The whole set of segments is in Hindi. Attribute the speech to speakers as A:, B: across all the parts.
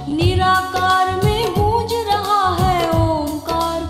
A: निराकार में गूंज रहा है ओंकार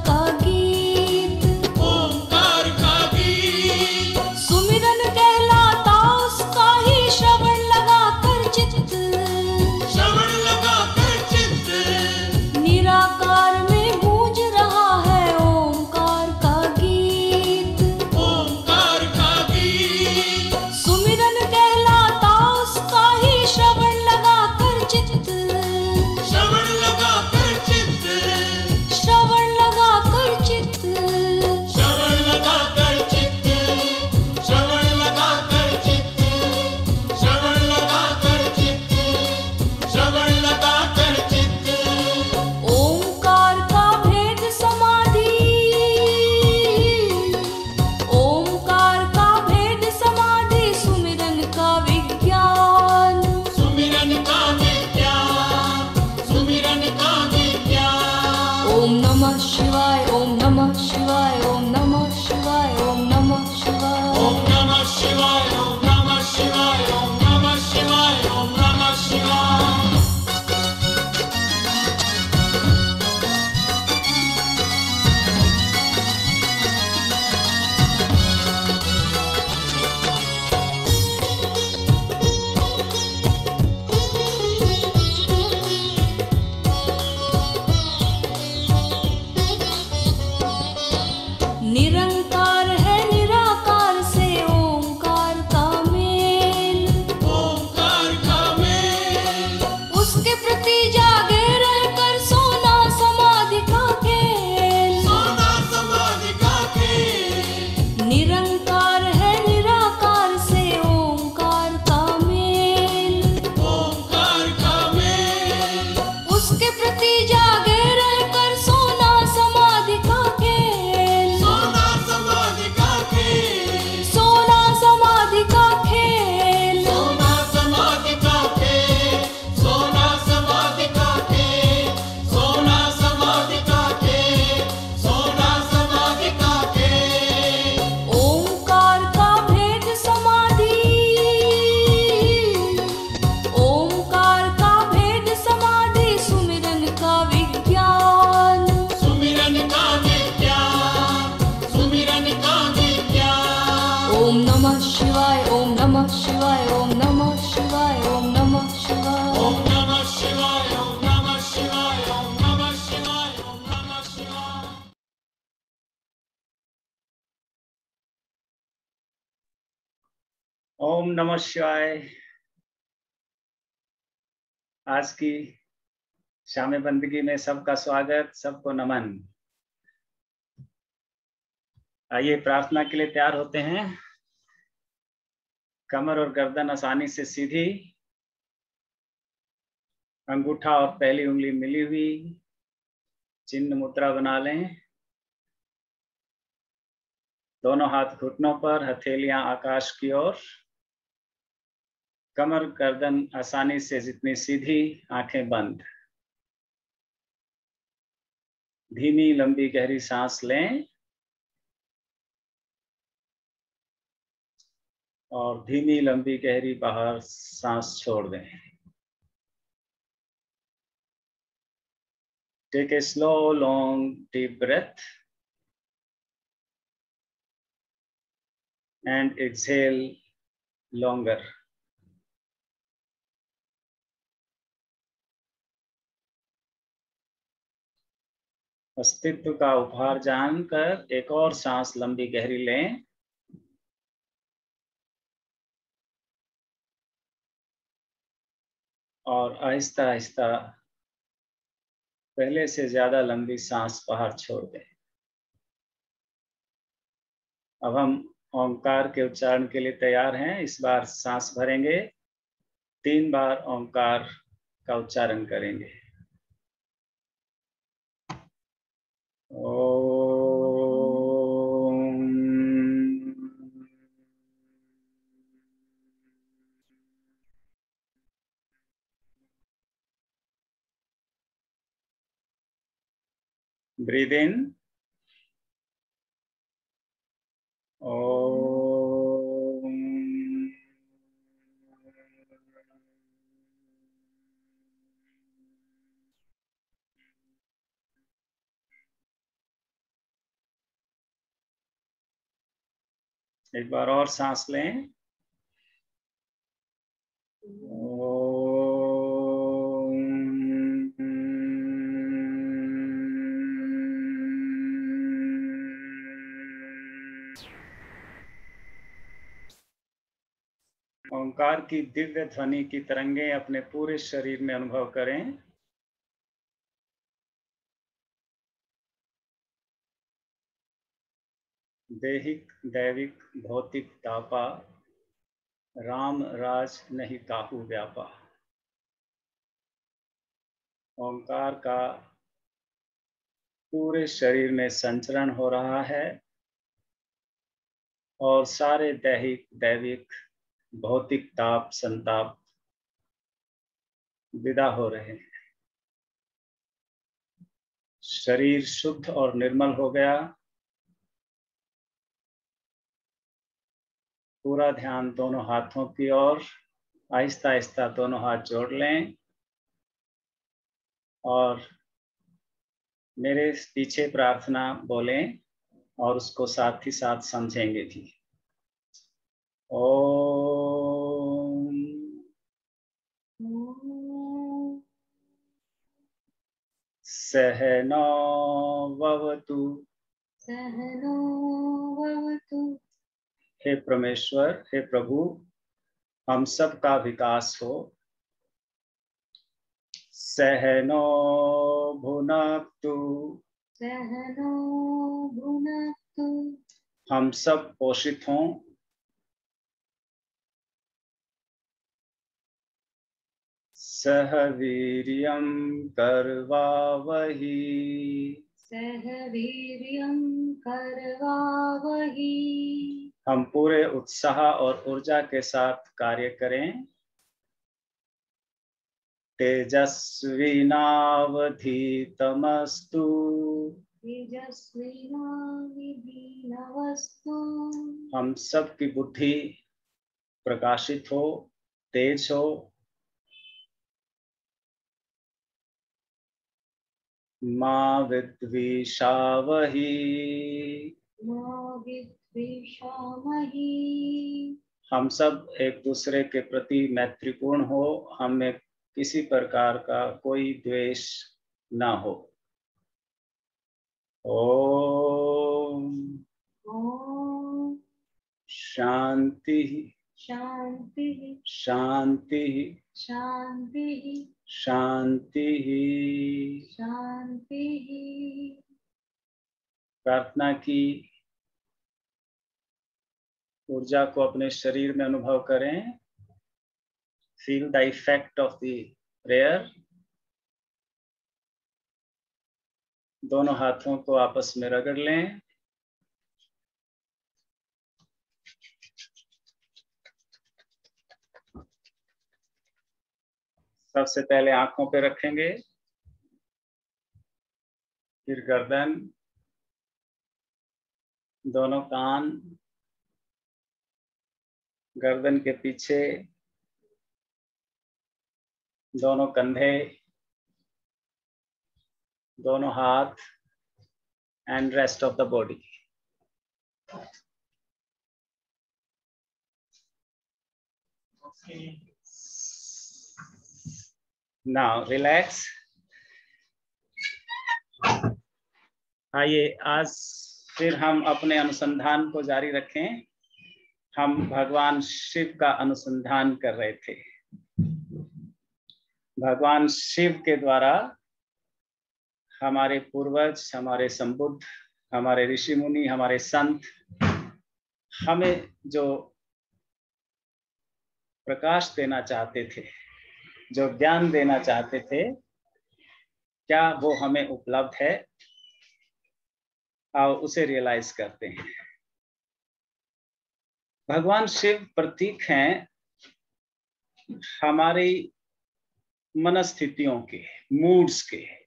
A: ओम नमः शिवाय। आज की शाम बंदगी में सबका स्वागत, सबको नमन। आइए प्रार्थना के लिए तैयार होते हैं। कमर और गर्दन आसानी से सीधी, अंगूठा और पहली उंगली मिली हुई, चिन्ह मुद्रा बना लें। दोनों हाथ घुटनों पर, हथेलियां आकाश की ओर। कमर गर्दन आसानी से जितनी सीधी, आंखें बंद। धीमी लंबी गहरी सांस लें और धीमी लंबी गहरी बाहर सांस छोड़ दें। Take a slow, long, deep breath and exhale longer. अस्तित्व का उपहार जानकर एक और सांस लंबी गहरी लें और आहिस्ता आहिस्ता पहले से ज्यादा लंबी सांस बाहर छोड़ दें। अब हम ओंकार के उच्चारण के लिए तैयार हैं। इस बार सांस भरेंगे, 3 बार ओंकार का उच्चारण करेंगे। Breathe in. एक बार और सांस लें। ओंकार की दिव्य ध्वनि की तरंगें अपने पूरे शरीर में अनुभव करें। देहिक दैविक भौतिक तापा, राम राज नहीं काहू व्यापा। ओंकार का पूरे शरीर में संचरण हो रहा है और सारे दैहिक दैविक भौतिक ताप संताप विदा हो रहे हैं। शरीर शुद्ध और निर्मल हो गया। पूरा ध्यान दोनों हाथों की ओर। आहिस्ता आहिस्ता दोनों हाथ जोड़ लें और मेरे पीछे प्रार्थना बोलें और उसको साथ ही साथ समझेंगे भी। ओम सहनो भवतु।
B: सहनो भवतु।
A: हे परमेश्वर, हे प्रभु, हम सब का विकास हो। सहनो भुनक्तु।
B: सहनो भुनक्तु।
A: हम सब पोषित हों। सह वीर्यं करवावहि।
B: सह वीर्यं करवावहि।
A: हम पूरे उत्साह और ऊर्जा के साथ कार्य करें। तेजस्विनावधीतमस्तु।
B: तेजस्विनावधीतमस्तु।
A: हम सब की बुद्धि प्रकाशित हो, तेज हो। मा विद्विषावहि।
B: मा विद्विषावहि।
A: हम सब एक दूसरे के प्रति मैत्रीपूर्ण हो, हमें किसी प्रकार का कोई द्वेष ना हो। ओम
B: ओम
A: शांति
B: शांति
A: शांति
B: शांति
A: शांति
B: शांति।
A: प्रार्थना की ऊर्जा को अपने शरीर में अनुभव करें। Feel the effect of the prayer. दोनों हाथों को आपस में रगड़ लें। सबसे पहले आंखों पे रखेंगे, फिर गर्दन, दोनों कान, गर्दन के पीछे, दोनों कंधे, दोनों हाथ and rest of the body. Now relax. आइए आज फिर हम अपने अनुसंधान को जारी रखें। हम भगवान शिव का अनुसंधान कर रहे थे। भगवान शिव के द्वारा हमारे पूर्वज, हमारे संबुद्ध, हमारे ऋषि मुनि, हमारे संत हमें जो प्रकाश देना चाहते थे, जो ज्ञान देना चाहते थे, क्या वो हमें उपलब्ध है? और उसे रियलाइज करते हैं। भगवान शिव प्रतीक हैं हमारी मनस्थितियों के, मूड्स के।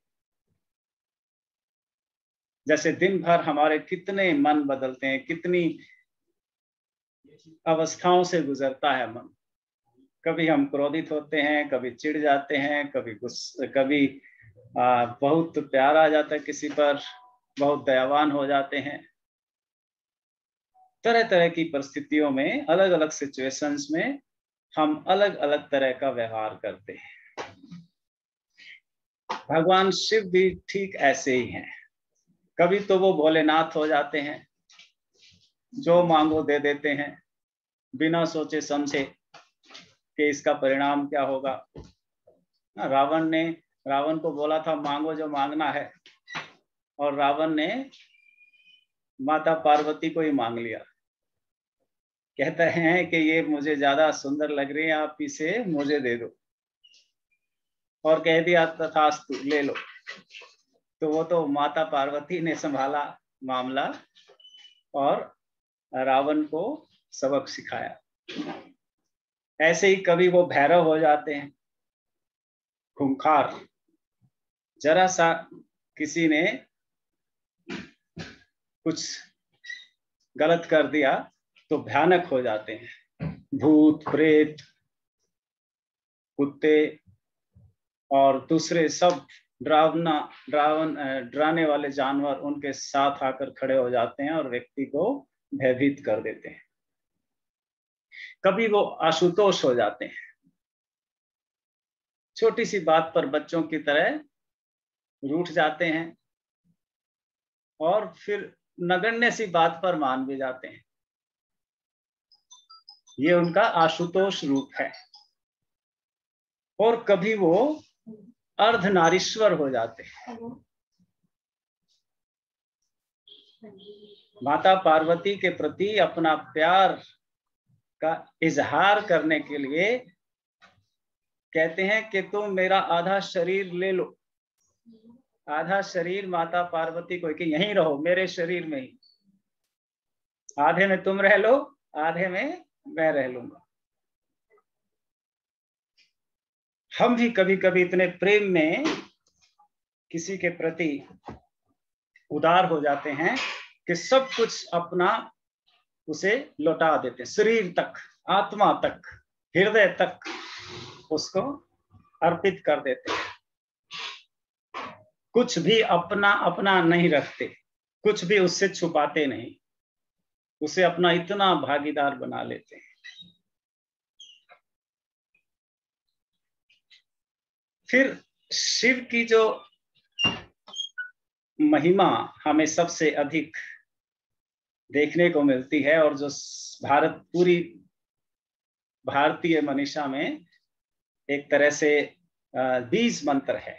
A: जैसे दिन भर हमारे कितने मन बदलते हैं, कितनी अवस्थाओं से गुजरता है मन। कभी हम क्रोधित होते हैं, कभी चिढ़ जाते हैं, कभी बहुत प्यार आ जाता है किसी पर, बहुत दयावान हो जाते हैं। तरह तरह की परिस्थितियों में, अलग अलग सिचुएशंस में हम अलग अलग तरह का व्यवहार करते हैं। भगवान शिव भी ठीक ऐसे ही हैं। कभी तो वो भोलेनाथ हो जाते हैं, जो मांगो दे देते हैं, बिना सोचे समझे कि इसका परिणाम क्या होगा। रावण को बोला था मांगो जो मांगना है, और रावण ने माता पार्वती को ही मांग लिया। कहते हैं कि ये मुझे ज्यादा सुंदर लग रही है, आप इसे मुझे दे दो, और कह दिया तथास्तु, ले लो। तो वो तो माता पार्वती ने संभाला मामला और रावण को सबक सिखाया। ऐसे ही कभी वो भैरव हो जाते हैं, खूंखार। जरा सा किसी ने कुछ गलत कर दिया तो भयानक हो जाते हैं। भूत, प्रेत, कुत्ते और दूसरे सब डराने वाले जानवर उनके साथ आकर खड़े हो जाते हैं और व्यक्ति को भयभीत कर देते हैं। कभी वो आशुतोष हो जाते हैं, छोटी सी बात पर बच्चों की तरह रूठ जाते हैं और फिर नगण्य सी बात पर मान भी जाते हैं। ये उनका आशुतोष रूप है। और कभी वो अर्धनारीश्वर हो जाते हैं। माता पार्वती के प्रति अपना प्यार का इजहार करने के लिए कहते हैं कि तुम मेरा आधा शरीर ले लो। आधा शरीर माता पार्वती को कि यहीं रहो मेरे शरीर में ही, आधे में तुम रह लो, आधे में मैं रह लूंगा। हम भी कभी कभी इतने प्रेम में किसी के प्रति उदार हो जाते हैं कि सब कुछ अपना उसे लौटा देते हैं, शरीर तक, आत्मा तक, हृदय तक उसको अर्पित कर देते हैं। कुछ भी अपना नहीं रखते, कुछ भी उससे छुपाते नहीं, उसे अपना इतना भागीदार बना लेते हैं। फिर शिव की जो महिमा हमें सबसे अधिक देखने को मिलती है और जो पूरी भारतीय मनीषा में एक तरह से बीज मंत्र है,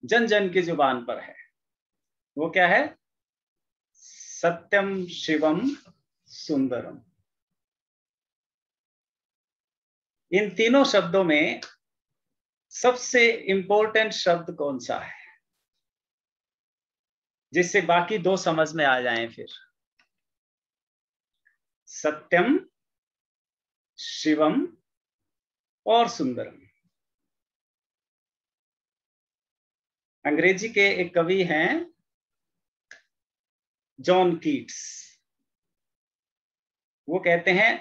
A: जन जन की जुबान पर है। वो क्या है? सत्यम शिवम सुंदरम। इन तीनों शब्दों में सबसे इंपॉर्टेंट शब्द कौन सा है, जिससे बाकी दो समझ में आ जाएं? फिर सत्यम, शिवम और सुंदरम। अंग्रेजी के एक कवि हैं जॉन कीट्स। वो कहते हैं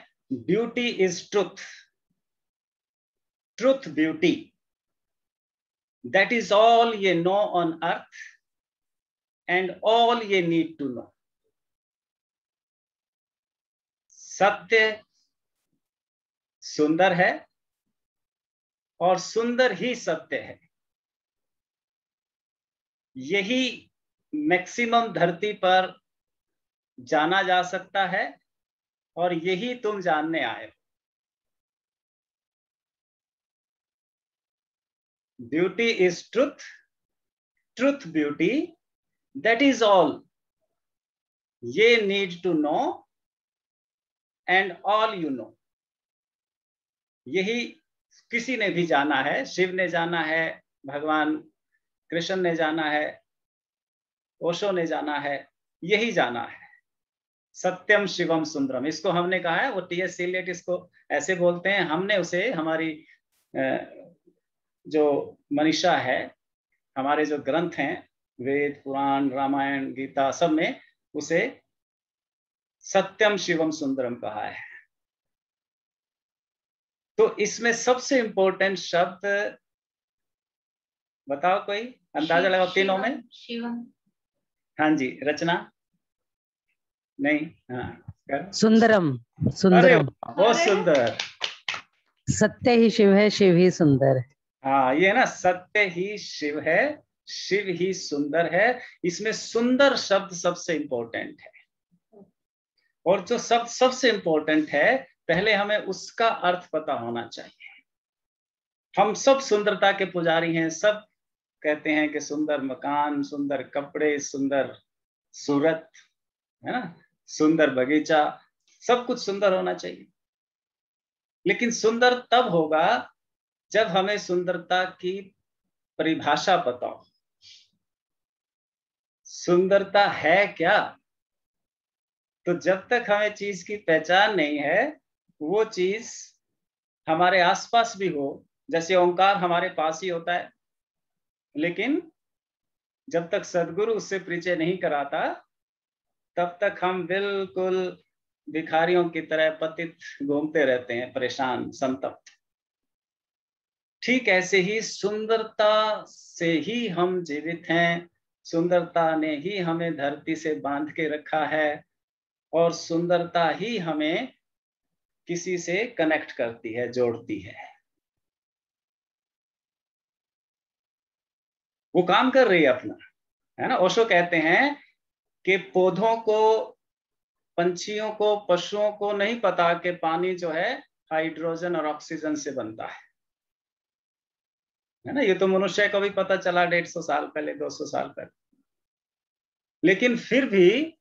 A: beauty is truth, truth beauty, that is all ye know on earth and all ye need to know. सत्य सुंदर है और सुंदर ही सत्य है। यही मैक्सिमम धरती पर जाना जा सकता है और यही तुम जानने आए हो। Beauty is truth, truth beauty, that is all ye need to know and all you know. यही किसी ने भी जाना है, शिव ने जाना है, भगवान कृष्ण ने जाना है, ओशो ने जाना है, यही जाना है। सत्यम शिवम सुंदरम, इसको हमने कहा है, वो टी.एस. एलियट इसको ऐसे बोलते हैं, हमने उसे हमारी जो मनीषा है, हमारे जो ग्रंथ हैं, वेद, पुराण, रामायण, गीता, सब में उसे सत्यम शिवम सुंदरम कहा है। तो इसमें सबसे इंपॉर्टेंट शब्द बताओ, कोई अंदाजा लगाओ तीनों में।
B: शिवम।
A: हाँ जी, रचना नहीं, हाँ
C: सुंदरम।
A: अरे
C: सुंदरम।
A: बहुत सुंदर।
C: सत्य ही शिव है, शिव ही सुंदर है।
A: हाँ, ये ना, सत्य ही शिव है, शिव ही सुंदर है। इसमें सुंदर शब्द सबसे इंपॉर्टेंट है। और जो शब्द सबसे इंपॉर्टेंट है, पहले हमें उसका अर्थ पता होना चाहिए। हम सब सुंदरता के पुजारी हैं, सब कहते हैं कि सुंदर मकान, सुंदर कपड़े, सुंदर सूरत, है ना, सुंदर बगीचा, सब कुछ सुंदर होना चाहिए। लेकिन सुंदर तब होगा जब हमें सुंदरता की परिभाषा पता हो। सुंदरता है क्या? तो जब तक हमें चीज की पहचान नहीं है, वो चीज हमारे आसपास भी हो, जैसे ओंकार हमारे पास ही होता है, लेकिन जब तक सदगुरु उससे परिचय नहीं कराता, तब तक हम बिल्कुल भिखारियों की तरह पतित घूमते रहते हैं, परेशान, संतप्त। ठीक ऐसे ही सुंदरता से ही हम जीवित हैं, सुंदरता ने ही हमें धरती से बांध के रखा है, और सुंदरता ही हमें किसी से कनेक्ट करती है, जोड़ती है। वो काम कर रही है अपना, है ना। ओशो कहते हैं कि पौधों को, पंछियों को, पशुओं को नहीं पता कि पानी जो है हाइड्रोजन और ऑक्सीजन से बनता है ना। ये तो मनुष्य को भी पता चला 150 साल पहले, 200 साल पहले। लेकिन फिर भी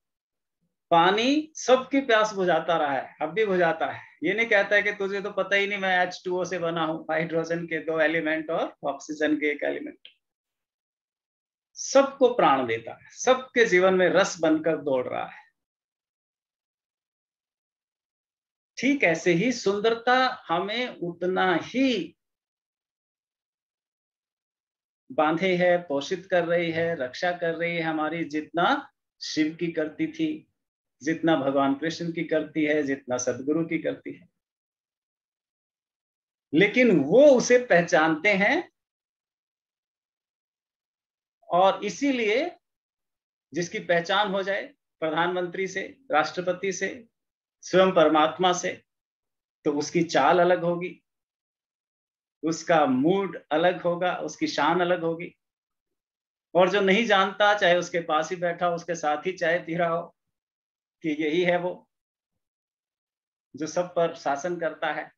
A: पानी सबकी प्यास बुझाता रहा है, अब भी बुझाता है। ये नहीं कहता है कि तुझे तो पता ही नहीं मैं H2O से बना हूं, हाइड्रोजन के 2 एलिमेंट और ऑक्सीजन के 1 एलिमेंट। सबको प्राण देता है, सबके जीवन में रस बनकर दौड़ रहा है। ठीक ऐसे ही सुंदरता हमें उतना ही बांधे है, पोषित कर रही है, रक्षा कर रही है हमारी, जितना शिव की करती थी, जितना भगवान कृष्ण की करती है, जितना सदगुरु की करती है। लेकिन वो उसे पहचानते हैं, और इसीलिए जिसकी पहचान हो जाए प्रधानमंत्री से, राष्ट्रपति से, स्वयं परमात्मा से, तो उसकी चाल अलग होगी, उसका मूड अलग होगा, उसकी शान अलग होगी। और जो नहीं जानता, चाहे उसके पास ही बैठा, उसके साथ ही चाय पी रहा हो, कि यही है वो, जो सब पर शासन करता है,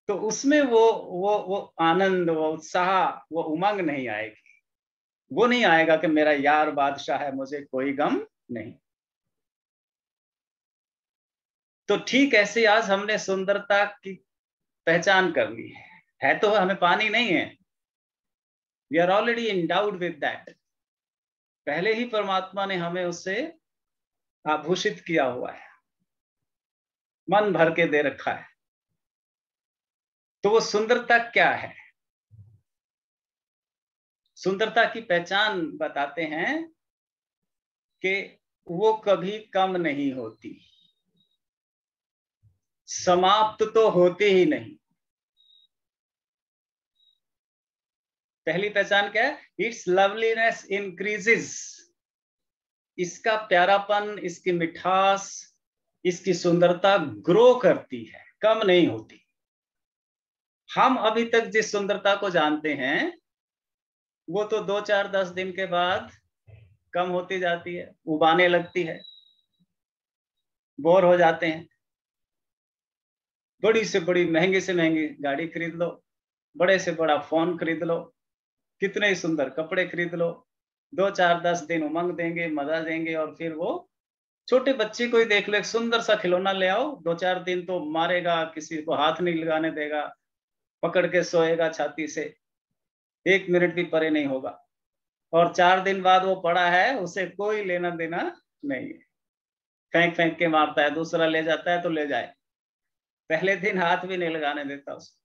A: तो उसमें वो आनंद, वो उत्साह, वो उमंग नहीं आएगी। वो नहीं आएगा कि मेरा यार बादशाह है, मुझे कोई गम नहीं। तो ठीक ऐसे आज हमने सुंदरता की पहचान कर ली है तो हमें पानी नहीं है, we are already endowed with that. पहले ही परमात्मा ने हमें उससे आभूषित किया हुआ है, मन भर के दे रखा है। तो वो सुंदरता क्या है? सुंदरता की पहचान बताते हैं कि वो कभी कम नहीं होती, समाप्त तो होती ही नहीं। पहली पहचान क्या है? It's loveliness increases. इसका प्यारापन, इसकी मिठास, इसकी सुंदरता ग्रो करती है, कम नहीं होती। हम अभी तक जिस सुंदरता को जानते हैं वो तो 2, 4, 10 दिन के बाद कम होती जाती है, उबाने लगती है, बोर हो जाते हैं। बड़ी से बड़ी, महंगी से महंगी गाड़ी खरीद लो, बड़े से बड़ा फोन खरीद लो, कितने ही सुंदर कपड़े खरीद लो, 2, 4, 10 दिन उमंग देंगे, मजा देंगे, और फिर वो छोटे बच्चे को ही देख लो, एक सुंदर सा खिलौना ले आओ, 2, 4 दिन तो मारेगा, किसी को हाथ नहीं लगाने देगा, पकड़ के सोएगा छाती से, 1 मिनट भी परे नहीं होगा, और 4 दिन बाद वो पड़ा है, उसे कोई लेना देना नहीं है, फेंक फेंक के मारता है, दूसरा ले जाता है तो ले जाए, पहले दिन हाथ भी नहीं लगाने देता उसे।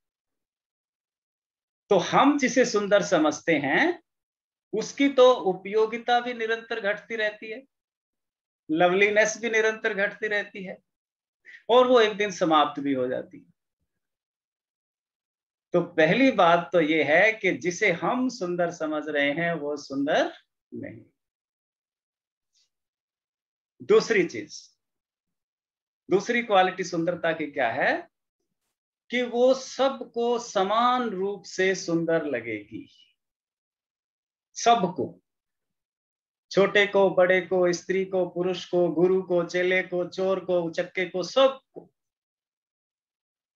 A: तो हम जिसे सुंदर समझते हैं उसकी तो उपयोगिता भी निरंतर घटती रहती है, लवलीनेस भी निरंतर घटती रहती है, और वो एक दिन समाप्त भी हो जाती है। तो पहली बात तो ये है कि जिसे हम सुंदर समझ रहे हैं वो सुंदर नहीं। दूसरी चीज, दूसरी क्वालिटी सुंदरता की क्या है कि वो सबको समान रूप से सुंदर लगेगी, सबको, छोटे को, बड़े को, स्त्री को, पुरुष को, गुरु को, चेले को, चोर को, उचक्के को, सबको।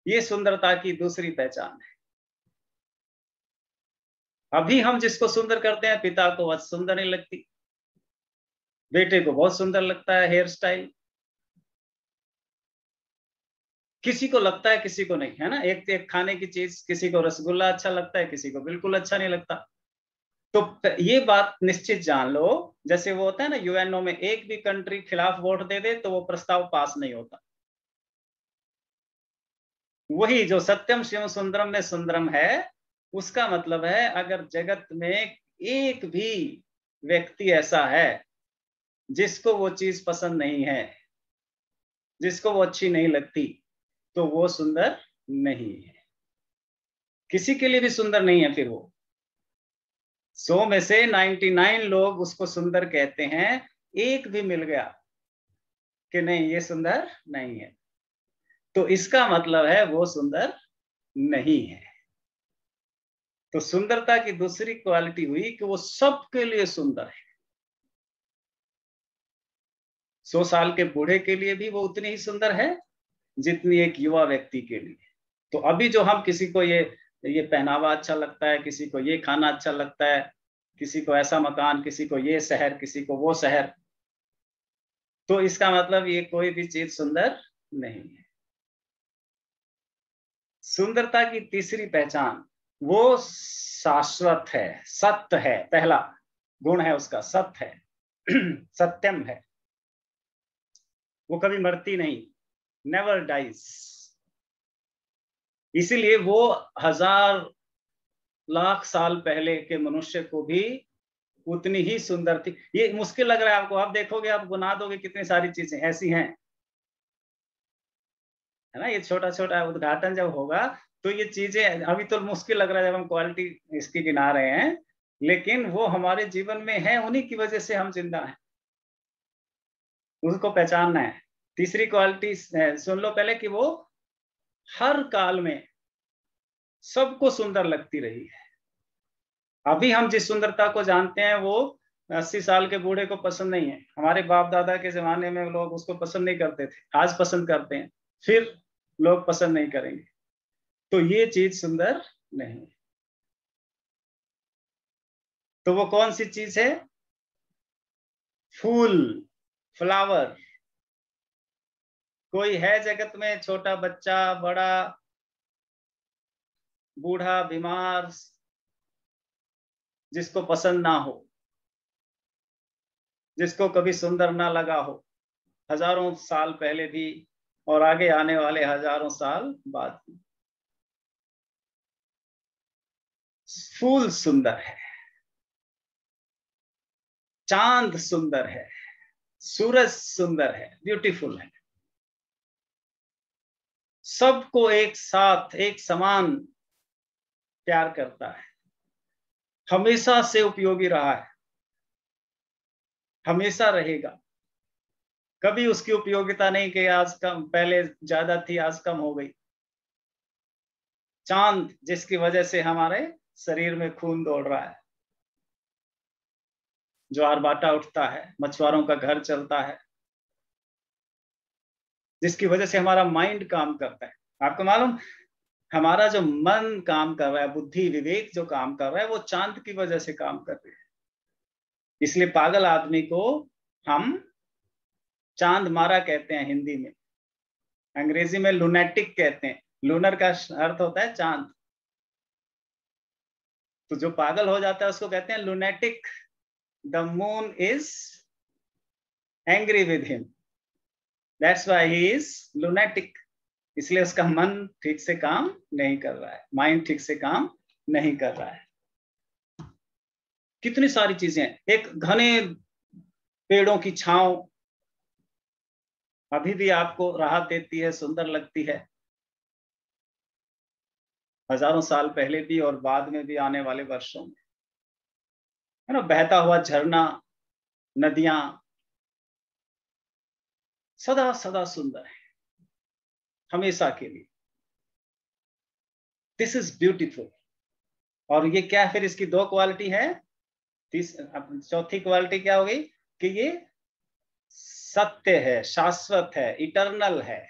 A: ये सुंदरता की दूसरी पहचान है। अभी हम जिसको सुंदर करते हैं, पिता को बहुत सुंदर नहीं लगती, बेटे को बहुत सुंदर लगता है हेयर स्टाइल, किसी को लगता है किसी को नहीं, है ना। एक खाने की चीज, किसी को रसगुल्ला अच्छा लगता है, किसी को बिल्कुल अच्छा नहीं लगता। तो ये बात निश्चित जान लो, जैसे वो होता है ना यूएनओ में, एक भी कंट्री खिलाफ वोट दे दे तो वो प्रस्ताव पास नहीं होता। वही जो सत्यम शिवम सुंदरम में सुंदरम है, उसका मतलब है अगर जगत में एक भी व्यक्ति ऐसा है जिसको वो चीज पसंद नहीं है, जिसको वो अच्छी नहीं लगती, तो वो सुंदर नहीं है, किसी के लिए भी सुंदर नहीं है। फिर वो 100 में से 99 लोग उसको सुंदर कहते हैं, एक भी मिल गया कि नहीं ये सुंदर नहीं है, तो इसका मतलब है वो सुंदर नहीं है। तो सुंदरता की दूसरी क्वालिटी हुई कि वो सबके लिए सुंदर है। 100 साल के बूढ़े के लिए भी वो उतनी ही सुंदर है जितनी एक युवा व्यक्ति के लिए। तो अभी जो हम किसी को ये पहनावा अच्छा लगता है, किसी को ये खाना अच्छा लगता है, किसी को ऐसा मकान, किसी को ये शहर, किसी को वो शहर, तो इसका मतलब ये कोई भी चीज सुंदर नहीं है। सुंदरता की तीसरी पहचान, वो शाश्वत है, सत्य है। पहला गुण है उसका, सत्य है सत्यम है, वो कभी मरती नहीं, नेवर डाइज। इसीलिए वो 1000 लाख साल पहले के मनुष्य को भी उतनी ही सुंदर थी। ये मुश्किल लग रहा है आपको, आप देखोगे, आप गुना दोगे कितनी सारी चीजें ऐसी हैं, है ना। ये छोटा छोटा उद्घाटन जब होगा तो ये चीजें अभी तो मुश्किल लग रहा है जब हम क्वालिटी इसकी गिना रहे हैं, लेकिन वो हमारे जीवन में है, उन्हीं की वजह से हम जिंदा हैं, उसको पहचानना है। तीसरी क्वालिटी सुन लो पहले कि वो हर काल में सबको सुंदर लगती रही है। अभी हम जिस सुंदरता को जानते हैं वो 80 साल के बूढ़े को पसंद नहीं है। हमारे बाप दादा के जमाने में लोग उसको पसंद नहीं करते थे, आज पसंद करते हैं। फिर लोग पसंद नहीं करेंगे, तो ये चीज सुंदर नहीं है। तो वो कौन सी चीज है? फूल, फ्लावर। कोई है जगत में छोटा बच्चा, बड़ा, बूढ़ा, बीमार, जिसको पसंद ना हो, जिसको कभी सुंदर ना लगा हो, हजारों साल पहले भी और आगे आने वाले हजारों साल बाद भी। फूल सुंदर है, चांद सुंदर है, सूरज सुंदर है, ब्यूटीफुल है। सबको एक साथ एक समान प्यार करता है, हमेशा से उपयोगी रहा है, हमेशा रहेगा। कभी उसकी उपयोगिता नहीं कि आज कम, पहले ज्यादा थी आज कम हो गई। चांद जिसकी वजह से हमारे शरीर में खून दौड़ रहा है, ज्वार बाटा उठता है, मछुआरों का घर चलता है, जिसकी वजह से हमारा माइंड काम करता है। आपको मालूम, हमारा जो मन काम कर रहा है, बुद्धि विवेक जो काम कर रहा है, वो चांद की वजह से काम कर रहे हैं। इसलिए पागल आदमी को हम चांद मारा कहते हैं हिंदी में, अंग्रेजी में लुनेटिक कहते हैं। लूनर का अर्थ होता है चांद। तो जो पागल हो जाता है उसको कहते हैं lunatic. The moon is angry with him, that's why he is lunatic. इसलिए उसका मन ठीक से काम नहीं कर रहा है, माइंड ठीक से काम नहीं कर रहा है। कितनी सारी चीजें, एक घने पेड़ों की छांव अभी भी आपको राहत देती है, सुंदर लगती है, हजारों साल पहले भी और बाद में भी आने वाले वर्षों में, है ना। बहता हुआ झरना, नदियां सदा सदा सुंदर है, हमेशा के लिए। This is beautiful. और ये क्या है फिर? इसकी दो क्वालिटी है। चौथी क्वालिटी क्या होगी? कि ये सत्य है, शाश्वत है, इटर्नल है।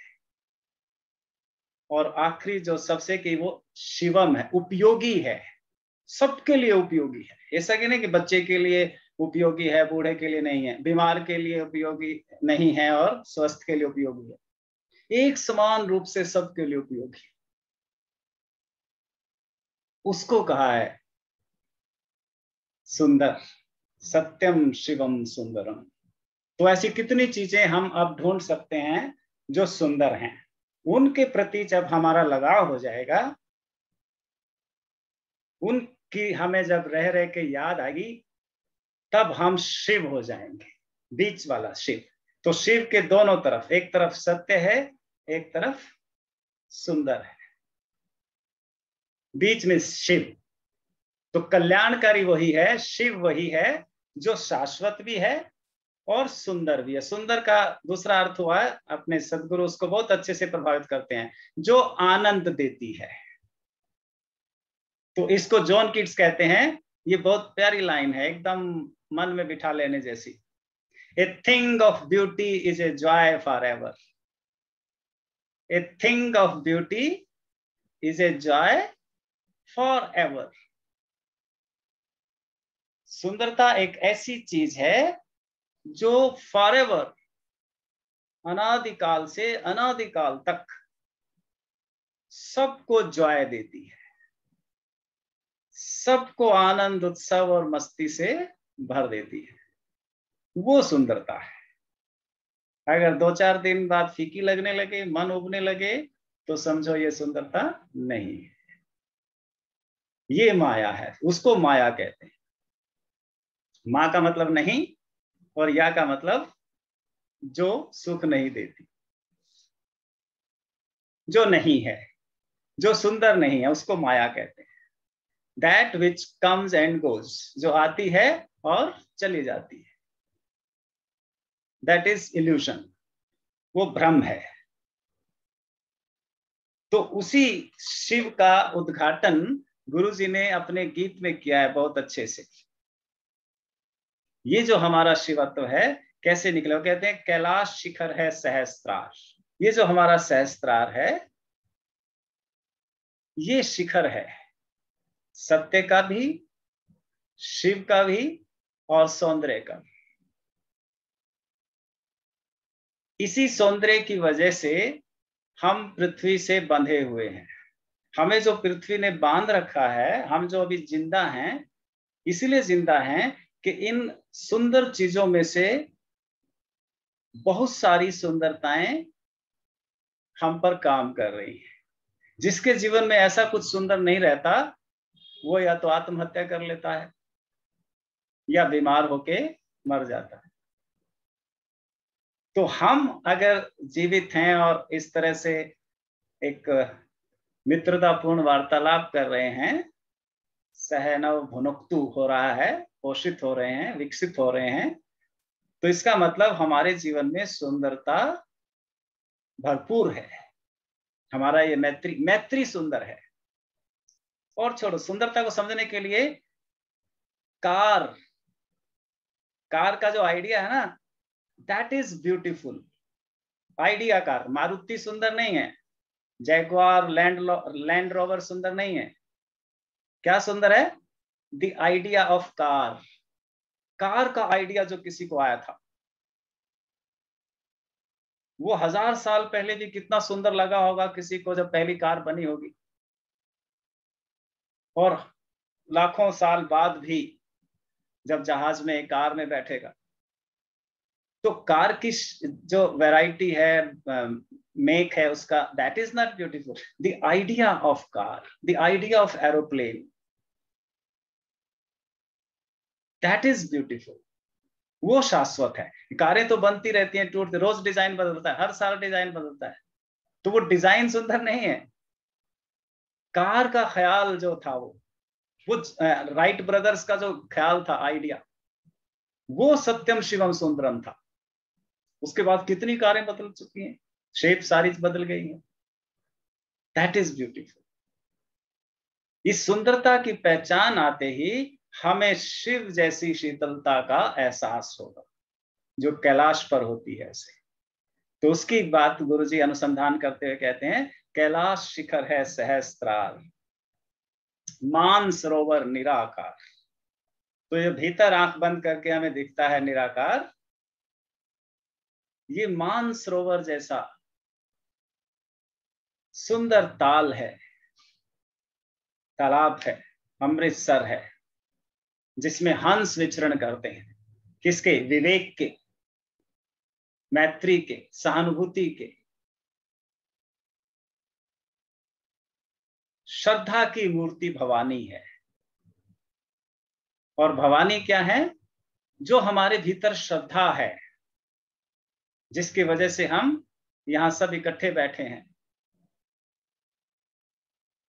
A: और आखिरी जो सबसे कि वो शिवम है, उपयोगी है, सबके लिए उपयोगी है। ऐसा कि नहीं कि बच्चे के लिए उपयोगी है, बूढ़े के लिए नहीं है, बीमार के लिए उपयोगी नहीं है और स्वस्थ के लिए उपयोगी है। एक समान रूप से सबके लिए उपयोगी है। उसको कहा है सुंदर, सत्यम शिवम सुंदरम। तो ऐसी कितनी चीजें हम अब ढूंढ सकते हैं जो सुंदर हैं। उनके प्रति जब हमारा लगाव हो जाएगा, उनकी हमें जब रह रह के याद आएगी, तब हम शिव हो जाएंगे, बीच वाला शिव। तो शिव के दोनों तरफ, एक तरफ सत्य है, एक तरफ सुंदर है, बीच में शिव। तो कल्याणकारी वही है, शिव वही है जो शाश्वत भी है और सुंदर भी है। सुंदर का दूसरा अर्थ हुआ है, अपने सदगुरु उसको बहुत अच्छे से प्रभावित करते हैं, जो आनंद देती है। तो इसको जॉन कीट्स कहते हैं। ये बहुत प्यारी लाइन है, एकदम मन में बिठा लेने जैसी। A thing of beauty is a joy for ever. A thing of beauty is a joy for ever. सुंदरता एक ऐसी चीज है जो फॉरएवर, अनादिकाल से अनादिकाल तक सबको जॉय देती है, सबको आनंद, उत्सव और मस्ती से भर देती है। वो सुंदरता है। अगर 2-4 दिन बाद फीकी लगने लगे, मन उबने लगे, तो समझो ये सुंदरता नहीं है, ये माया है। उसको माया कहते हैं। माँ का मतलब नहीं और या का मतलब जो सुख नहीं देती, जो नहीं है, जो सुंदर नहीं है, उसको माया कहते हैं। That which comes and goes, जो आती है और चली जाती है, दैट इज इल्यूशन, वो भ्रम है। तो उसी शिव का उद्घाटन गुरुजी ने अपने गीत में किया है बहुत अच्छे से। ये जो हमारा शिवत्व है कैसे निकला? कहते हैं कैलाश शिखर है सहस्त्रार। ये जो हमारा सहस्त्रार है, ये शिखर है सत्य का भी, शिव का भी और सौंदर्य का। इसी सौंदर्य की वजह से हम पृथ्वी से बंधे हुए हैं। हमें जो पृथ्वी ने बांध रखा है, हम जो अभी जिंदा हैं, इसलिए जिंदा हैं कि इन सुंदर चीजों में से बहुत सारी सुंदरताएं हम पर काम कर रही हैं। जिसके जीवन में ऐसा कुछ सुंदर नहीं रहता, वो या तो आत्महत्या कर लेता है या बीमार होके मर जाता है। तो हम अगर जीवित हैं और इस तरह से एक मित्रतापूर्ण वार्तालाप कर रहे हैं, सहनव भुनक्तु हो रहा है, पोषित हो रहे हैं, विकसित हो रहे हैं, तो इसका मतलब हमारे जीवन में सुंदरता भरपूर है। हमारा ये मैत्री सुंदर है। और छोड़ो, सुंदरता को समझने के लिए कार का जो आइडिया है ना, that is beautiful idea. Car, Maruti सुंदर नहीं है, जैगुआर लैंड रोवर सुंदर नहीं है। क्या सुंदर है? द आइडिया ऑफ कार का आइडिया जो किसी को आया था, वो 1000 साल पहले भी कितना सुंदर लगा होगा किसी को जब पहली कार बनी होगी, और लाखों साल बाद भी जब जहाज में, कार में बैठेगा, तो कार की जो वैरायटी है, मेक है उसका, that is not beautiful. The idea of car, the idea of aeroplane, that is beautiful. वो शाश्वत है। कारें तो बनती रहती हैं, टूटती, रोज डिजाइन बदलता है, हर साल डिजाइन बदलता है, तो वो डिजाइन सुंदर नहीं है। कार का ख्याल जो था, वो राइट ब्रदर्स का जो ख्याल था, आइडिया, वो सत्यम शिवम सुंदरम था। उसके बाद कितनी कारें बदल चुकी हैं, शेप सारी बदल गई है। That is beautiful. इस सुंदरता की पहचान आते ही हमें शिव जैसी शीतलता का एहसास होगा, जो कैलाश पर होती है ऐसे। तो उसकी बात गुरुजी अनुसंधान करते हुए कहते हैं, कैलाश शिखर है सहस्त्रार, मान सरोवर निराकार। तो ये भीतर आंख बंद करके हमें दिखता है निराकार, ये मान सरोवर जैसा सुंदर ताल है, तालाब है, अमृतसर है, जिसमें हंस विचरण करते हैं। किसके? विवेक के, मैत्री के, सहानुभूति के, श्रद्धा की मूर्ति भवानी है। और भवानी क्या है? जो हमारे भीतर श्रद्धा है, जिसकी वजह से हम यहां सब इकट्ठे बैठे हैं।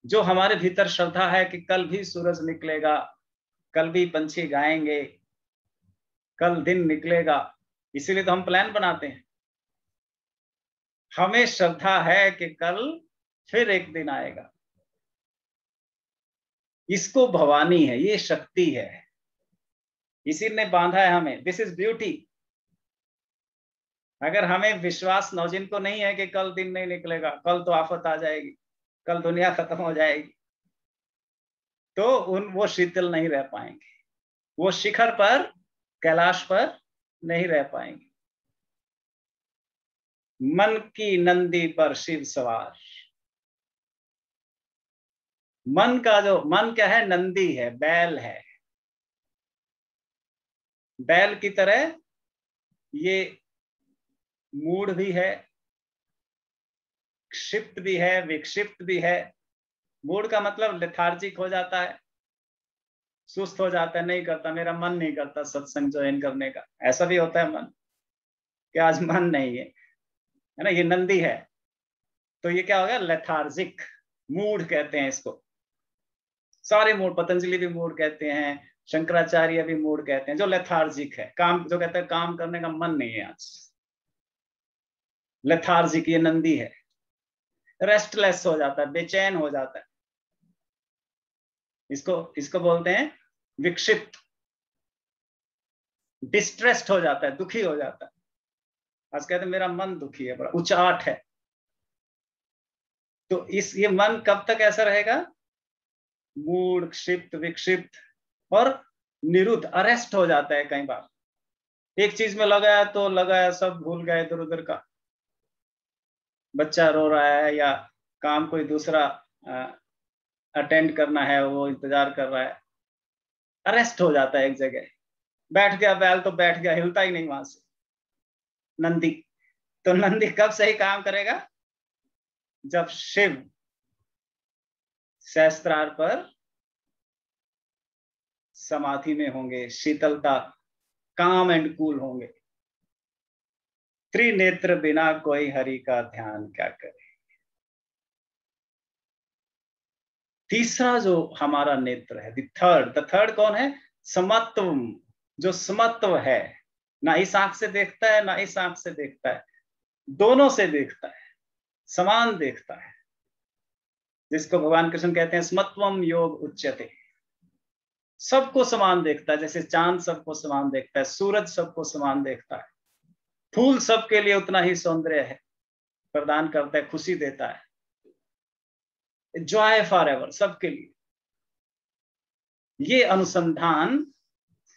A: जो हमारे भीतर श्रद्धा है कि कल भी सूरज निकलेगा, कल भी पंछी गाएंगे, कल दिन निकलेगा, इसीलिए तो हम प्लान बनाते हैं। हमें श्रद्धा है कि कल फिर एक दिन आएगा। इसको भवानी है, ये शक्ति है, इसी ने बांधा है हमें। This is beauty. अगर हमें विश्वास नौजिन को नहीं है कि कल दिन नहीं निकलेगा, कल तो आफत आ जाएगी, कल दुनिया खत्म हो जाएगी, तो वो शीतल नहीं रह पाएंगे, वो शिखर पर, कैलाश पर नहीं रह पाएंगे। मन की नंदी पर शिव सवार। मन का जो, मन क्या है? नंदी है, बैल है। बैल की तरह ये मूढ़ भी है, क्षिप्त भी है, विक्षिप्त भी है। मूढ़ का मतलब लेथार्जिक हो जाता है, सुस्त हो जाता है, नहीं करता, मेरा मन नहीं करता सत्संग ज्वाइन करने का, ऐसा भी होता है मन कि आज मन नहीं है ना, ये नंदी है। तो ये क्या हो गया? लेथार्जिक, मूढ़ कहते हैं इसको। सारे मूढ़, पतंजलि भी मूढ़ कहते हैं, शंकराचार्य भी मूढ़ कहते हैं, जो लेथार्जिक है, काम, जो कहते हैं काम करने का मन नहीं है आज, लेथार्जिक, ये नंदी है। रेस्टलेस हो जाता है, बेचैन हो जाता है, इसको बोलते हैं विक्षिप्त। डिस्ट्रेस्ड हो जाता है, दुखी हो जाता है। आज कहते हैं मेरा मन दुखी है, बड़ा उचाट है, तो ये मन कब तक ऐसा रहेगा? मूड, क्षिप्त, विक्षिप्त और निरुद्ध, अरेस्ट हो जाता है। कई बार एक चीज में लगाया तो लगाया, सब भूल गए इधर उधर का। बच्चा रो रहा है या काम कोई दूसरा अटेंड करना है, वो इंतजार कर रहा है, अरेस्ट हो जाता है एक जगह। बैठ गया बैल तो बैठ गया, हिलता ही नहीं वहां से। नंदी, तो नंदी कब सही काम करेगा? जब शिव सहस्त्रार पर समाधि में होंगे, शीतलता, काम एंड कूल होंगे। त्रिनेत्र बिना कोई हरि का ध्यान क्या करे। तीसरा जो हमारा नेत्र है, द थर्ड कौन है? समत्व। जो समत्व है, ना इस आंख से देखता है ना इस आंख से देखता है, दोनों से देखता है, समान देखता है, जिसको भगवान कृष्ण कहते हैं समत्वम योग उच्यते। सबको समान देखता है, जैसे चांद सबको समान देखता है, सूरज सबको समान देखता है, फूल सबके लिए उतना ही सौंदर्य है, प्रदान करता है, खुशी देता है, जॉय फॉर एवर, सबके लिए। ये अनुसंधान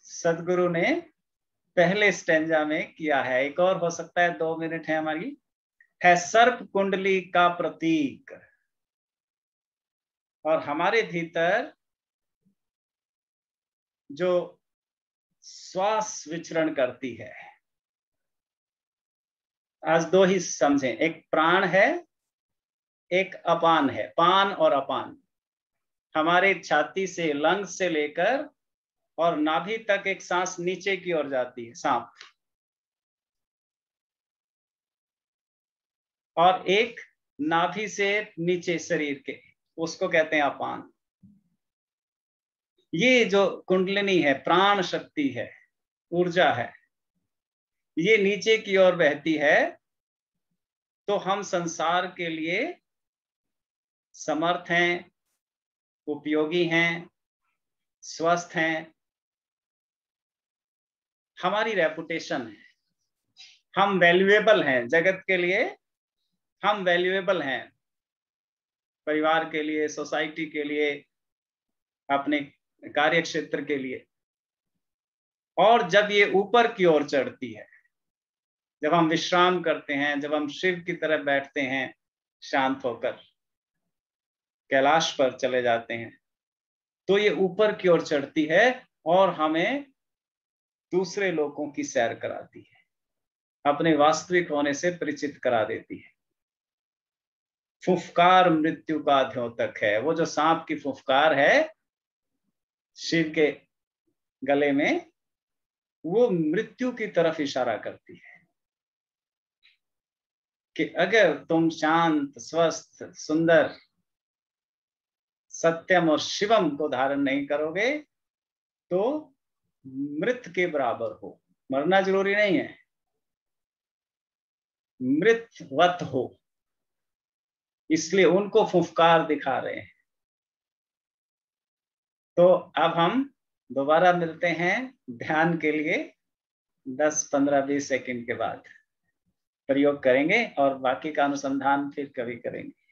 A: सदगुरु ने पहले स्टेंजा में किया है। एक और हो सकता है, 2 मिनट है हमारी, है सर्प कुंडली का प्रतीक। और हमारे भीतर जो श्वास विचरण करती है, आज 2 ही समझें, एक प्राण है, एक अपान है, पान और अपान। हमारे छाती से, लंग्स से लेकर और नाभि तक एक सांस नीचे की ओर जाती है, सांप, और एक नाभि से नीचे शरीर के, उसको कहते हैं अपान। ये जो कुंडलिनी है, प्राण शक्ति है, ऊर्जा है, ये नीचे की ओर बहती है, तो हम संसार के लिए समर्थ हैं, उपयोगी हैं, स्वस्थ हैं, हमारी रेपुटेशन है, हम वैल्यूएबल हैं जगत के लिए, हम वैल्यूएबल हैं परिवार के लिए, सोसाइटी के लिए, अपने कार्य क्षेत्र के लिए। और जब ये ऊपर की ओर चढ़ती है, जब हम विश्राम करते हैं, जब हम शिव की तरफ बैठते हैं, शांत होकर कैलाश पर चले जाते हैं, तो ये ऊपर की ओर चढ़ती है और हमें दूसरे लोगों की सैर कराती है, अपने वास्तविक होने से परिचित करा देती है। फुफकार मृत्यु का द्योतक है, वो जो सांप की फुफकार है शिव के गले में, वो मृत्यु की तरफ इशारा करती है कि अगर तुम शांत, स्वस्थ, सुंदर, सत्यम और शिवम को धारण नहीं करोगे तो मृत के बराबर हो। मरना जरूरी नहीं है, मृतवत हो, इसलिए उनको फुफकार दिखा रहे हैं। तो अब हम दोबारा मिलते हैं ध्यान के लिए 10, 15, 20 सेकंड के बाद। प्रयोग करेंगे और बाकी का अनुसंधान फिर कभी करेंगे।